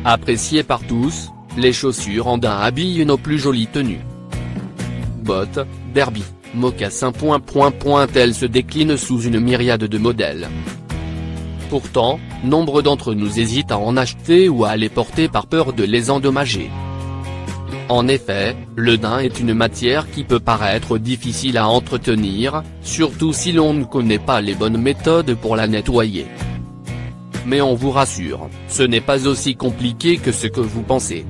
Appréciées par tous, les chaussures en daim habillent nos plus jolies tenues. Bottes, derby, mocassins. Elles se déclinent sous une myriade de modèles. Pourtant, nombre d'entre nous hésitent à en acheter ou à les porter par peur de les endommager. En effet, le daim est une matière qui peut paraître difficile à entretenir, surtout si l'on ne connaît pas les bonnes méthodes pour la nettoyer. Mais on vous rassure, ce n'est pas aussi compliqué que ce que vous pensez.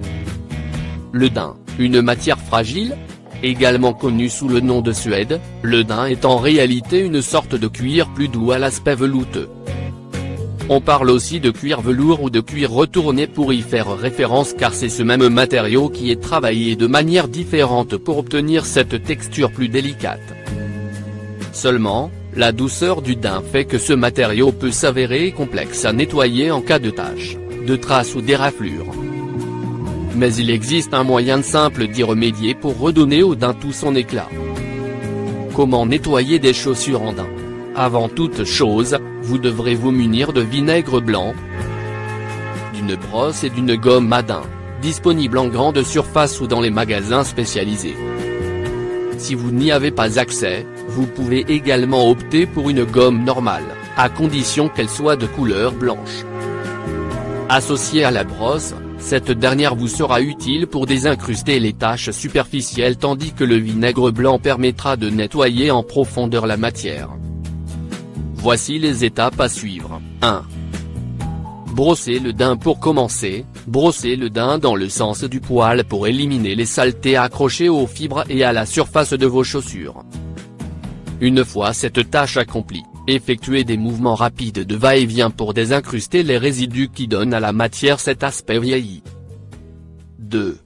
Le daim, une matière fragile ? Également connu sous le nom de suède, le daim est en réalité une sorte de cuir plus doux à l'aspect velouteux. On parle aussi de cuir velours ou de cuir retourné pour y faire référence car c'est ce même matériau qui est travaillé de manière différente pour obtenir cette texture plus délicate. Seulement, la douceur du daim fait que ce matériau peut s'avérer complexe à nettoyer en cas de taches, de traces ou d'éraflures. Mais il existe un moyen simple d'y remédier pour redonner au daim tout son éclat. Comment nettoyer des chaussures en daim ? Avant toute chose, vous devrez vous munir de vinaigre blanc, d'une brosse et d'une gomme à daim, disponible en grande surface ou dans les magasins spécialisés. Si vous n'y avez pas accès, vous pouvez également opter pour une gomme normale, à condition qu'elle soit de couleur blanche. Associée à la brosse, cette dernière vous sera utile pour désincruster les taches superficielles tandis que le vinaigre blanc permettra de nettoyer en profondeur la matière. Voici les étapes à suivre. 1. Brosser le daim. Pour commencer, brossez le daim dans le sens du poil pour éliminer les saletés accrochées aux fibres et à la surface de vos chaussures. Une fois cette tâche accomplie, effectuez des mouvements rapides de va-et-vient pour désincruster les résidus qui donnent à la matière cet aspect vieilli. 2.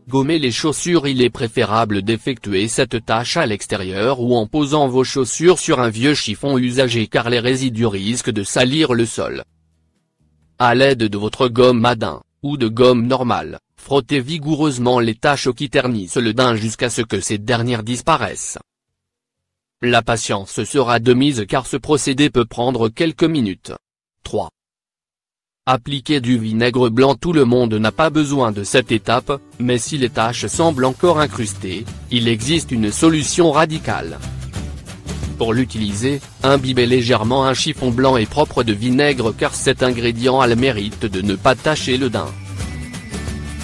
Gommer les chaussures. Il est préférable d'effectuer cette tâche à l'extérieur ou en posant vos chaussures sur un vieux chiffon usagé car les résidus risquent de salir le sol. À l'aide de votre gomme à daim, ou de gomme normale, frottez vigoureusement les taches qui ternissent le daim jusqu'à ce que ces dernières disparaissent. La patience sera de mise car ce procédé peut prendre quelques minutes. 3. Appliquez du vinaigre blanc. Tout le monde n'a pas besoin de cette étape, mais si les taches semblent encore incrustées, il existe une solution radicale. Pour l'utiliser, imbibez légèrement un chiffon blanc et propre de vinaigre car cet ingrédient a le mérite de ne pas tacher le daim.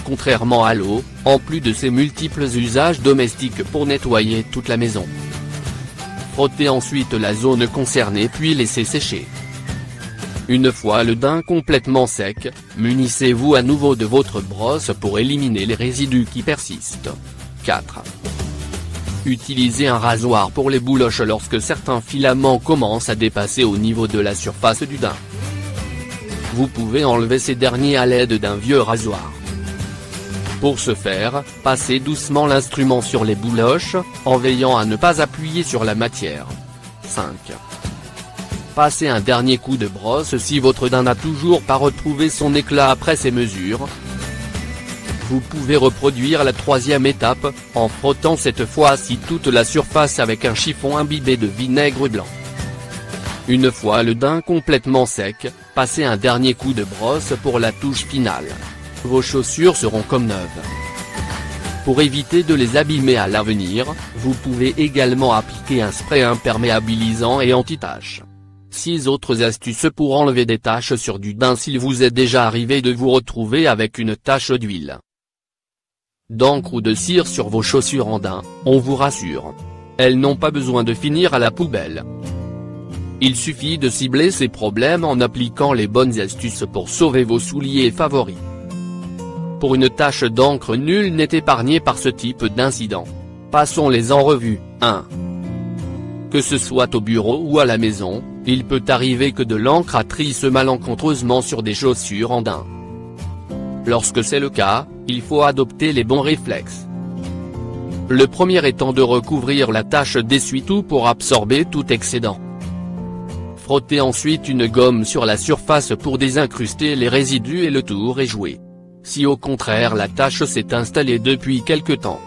Contrairement à l'eau, en plus de ses multiples usages domestiques pour nettoyer toute la maison. Frottez ensuite la zone concernée puis laissez sécher. Une fois le daim complètement sec, munissez-vous à nouveau de votre brosse pour éliminer les résidus qui persistent. 4. Utilisez un rasoir pour les bouloches lorsque certains filaments commencent à dépasser au niveau de la surface du daim. Vous pouvez enlever ces derniers à l'aide d'un vieux rasoir. Pour ce faire, passez doucement l'instrument sur les bouloches, en veillant à ne pas appuyer sur la matière. 5. Passez un dernier coup de brosse si votre daim n'a toujours pas retrouvé son éclat après ces mesures. Vous pouvez reproduire la troisième étape, en frottant cette fois-ci toute la surface avec un chiffon imbibé de vinaigre blanc. Une fois le daim complètement sec, passez un dernier coup de brosse pour la touche finale. Vos chaussures seront comme neuves. Pour éviter de les abîmer à l'avenir, vous pouvez également appliquer un spray imperméabilisant et anti-taches. 6 autres astuces pour enlever des taches sur du daim. S'il vous est déjà arrivé de vous retrouver avec une tache d'huile, d'encre ou de cire sur vos chaussures en daim, on vous rassure. Elles n'ont pas besoin de finir à la poubelle. Il suffit de cibler ces problèmes en appliquant les bonnes astuces pour sauver vos souliers favoris. Pour une tache d'encre, nul n'est épargné par ce type d'incident. Passons-les en revue. 1. Que ce soit au bureau ou à la maison, il peut arriver que de l'encre attrisse malencontreusement sur des chaussures en daim. Lorsque c'est le cas, il faut adopter les bons réflexes. Le premier étant de recouvrir la tache d'essuie-tout pour absorber tout excédent. Frottez ensuite une gomme sur la surface pour désincruster les résidus et le tour est joué. Si au contraire la tache s'est installée depuis quelque temps,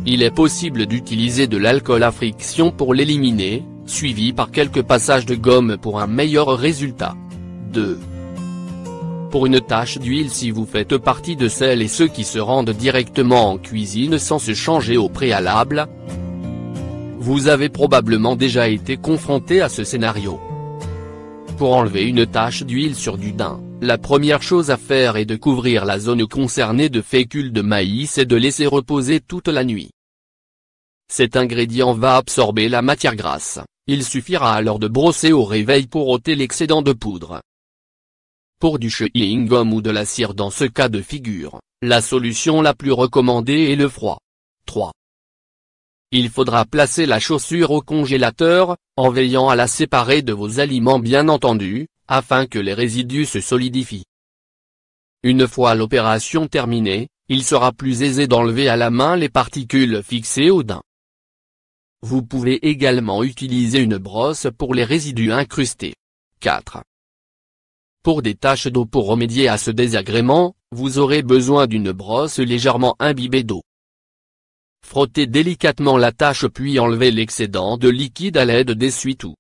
il est possible d'utiliser de l'alcool à friction pour l'éliminer, suivi par quelques passages de gomme pour un meilleur résultat. 2. Pour une tache d'huile, si vous faites partie de celles et ceux qui se rendent directement en cuisine sans se changer au préalable, vous avez probablement déjà été confronté à ce scénario. Pour enlever une tache d'huile sur du daim, la première chose à faire est de couvrir la zone concernée de fécule de maïs et de laisser reposer toute la nuit. Cet ingrédient va absorber la matière grasse, il suffira alors de brosser au réveil pour ôter l'excédent de poudre. Pour du chewing-gum ou de la cire dans ce cas de figure, la solution la plus recommandée est le froid. 3. Il faudra placer la chaussure au congélateur, en veillant à la séparer de vos aliments bien entendu, afin que les résidus se solidifient. Une fois l'opération terminée, il sera plus aisé d'enlever à la main les particules fixées au daim. Vous pouvez également utiliser une brosse pour les résidus incrustés. 4. Pour des taches d'eau. Pour remédier à ce désagrément, vous aurez besoin d'une brosse légèrement imbibée d'eau. Frottez délicatement la tache puis enlevez l'excédent de liquide à l'aide d'essuie-tout.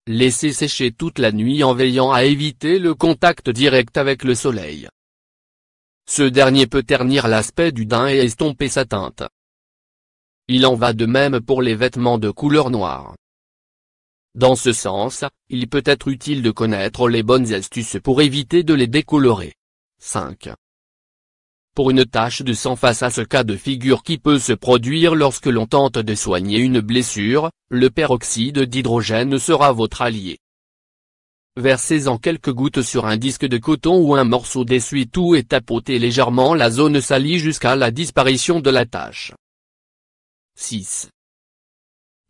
Laissez sécher toute la nuit en veillant à éviter le contact direct avec le soleil. Ce dernier peut ternir l'aspect du daim et estomper sa teinte. Il en va de même pour les vêtements de couleur noire. Dans ce sens, il peut être utile de connaître les bonnes astuces pour éviter de les décolorer. 5. Pour une tache de sang face à ce cas de figure qui peut se produire lorsque l'on tente de soigner une blessure, le peroxyde d'hydrogène sera votre allié. Versez-en quelques gouttes sur un disque de coton ou un morceau d'essuie-tout et tapotez légèrement la zone salie jusqu'à la disparition de la tache. 6.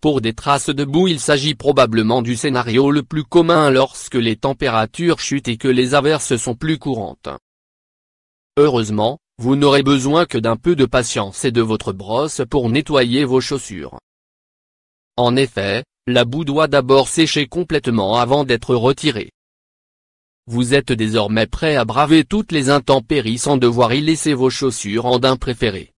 Pour des traces de boue, il s'agit probablement du scénario le plus commun lorsque les températures chutent et que les averses sont plus courantes. Heureusement, vous n'aurez besoin que d'un peu de patience et de votre brosse pour nettoyer vos chaussures. En effet, la boue doit d'abord sécher complètement avant d'être retirée. Vous êtes désormais prêt à braver toutes les intempéries sans devoir y laisser vos chaussures en daim préférées.